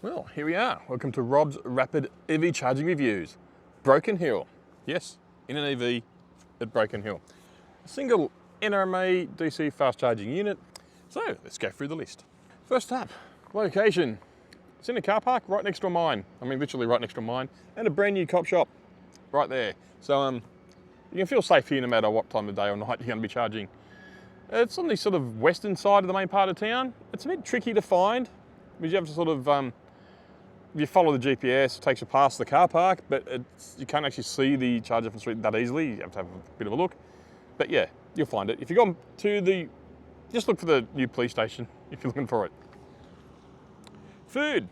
Well, here we are. Welcome to Rob's Rapid EV Charging Reviews. Broken Hill. Yes, in an EV at Broken Hill. A single NRMA DC fast charging unit. So let's go through the list. First up, location. It's in a car park right next to a mine. I mean, literally right next to a mine, and a brand new cop shop right there. So you can feel safe here no matter what time of day or night you're going to be charging. It's on the sort of western side of the main part of town. It's a bit tricky to find because you have to sort of you follow the GPS, it takes you past the car park, but you can't actually see the charger from the street that easily. You have to have a bit of a look. But yeah, you'll find it. If you go to just look for the new police station if you're looking for it. Food.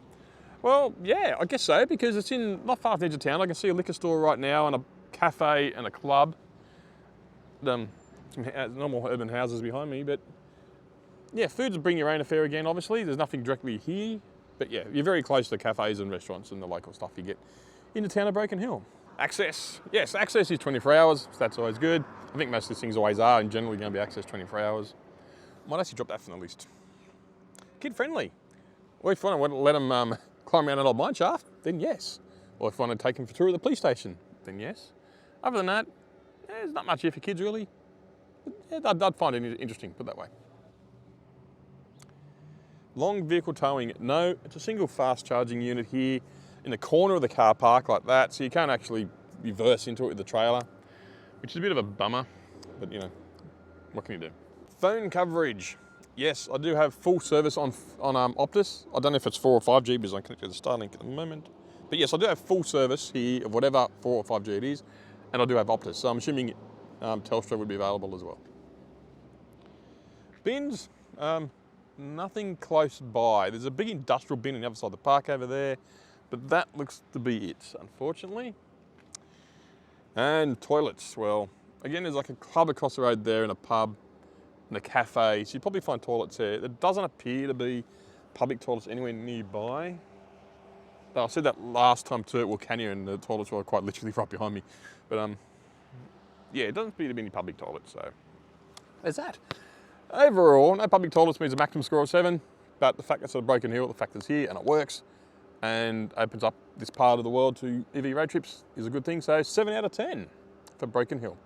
Well, yeah, I guess so, because it's not far from the edge of town. I can see a liquor store right now and a cafe and a club. Some normal urban houses behind me, but yeah, food's bring your own affair again, obviously. There's nothing directly here. But yeah, you're very close to cafes and restaurants and the local stuff you get in the town of Broken Hill. Access. Yes, access is 24 hours, so that's always good. I think most of these things always are, and generally going to be access 24 hours. Might actually drop that from the list. Kid friendly. Well, if you want to let them climb around an old mine shaft, then yes. Or if you want to take them for a tour of the police station, then yes. Other than that, there's not much here for kids really. Yeah, I'd find it interesting, put it that way. Long vehicle towing, no, it's a single fast charging unit here in the corner of the car park like that, so you can't actually reverse into it with the trailer, which is a bit of a bummer, but you know, what can you do? Phone coverage. Yes, I do have full service on Optus. I don't know if it's 4 or 5G because I'm connected to the Starlink at the moment, but yes, I do have full service here of whatever 4 or 5G it is, and I do have Optus, so I'm assuming Telstra would be available as well. Bins. Nothing close by. There's a big industrial bin on the other side of the park over there, but that looks to be it, unfortunately. And toilets, well, again, there's like a club across the road there and a pub and a cafe, so you probably find toilets there. There doesn't appear to be public toilets anywhere nearby. I said that last time too at Wilcannia, and the toilets were quite literally right behind me. But yeah, it doesn't appear to be any public toilets, so there's that. Overall, no public toilets means a maximum score of 7, but the fact that it's at Broken Hill, the fact that it's here and it works and opens up this part of the world to EV road trips is a good thing. So 7 out of 10 for Broken Hill.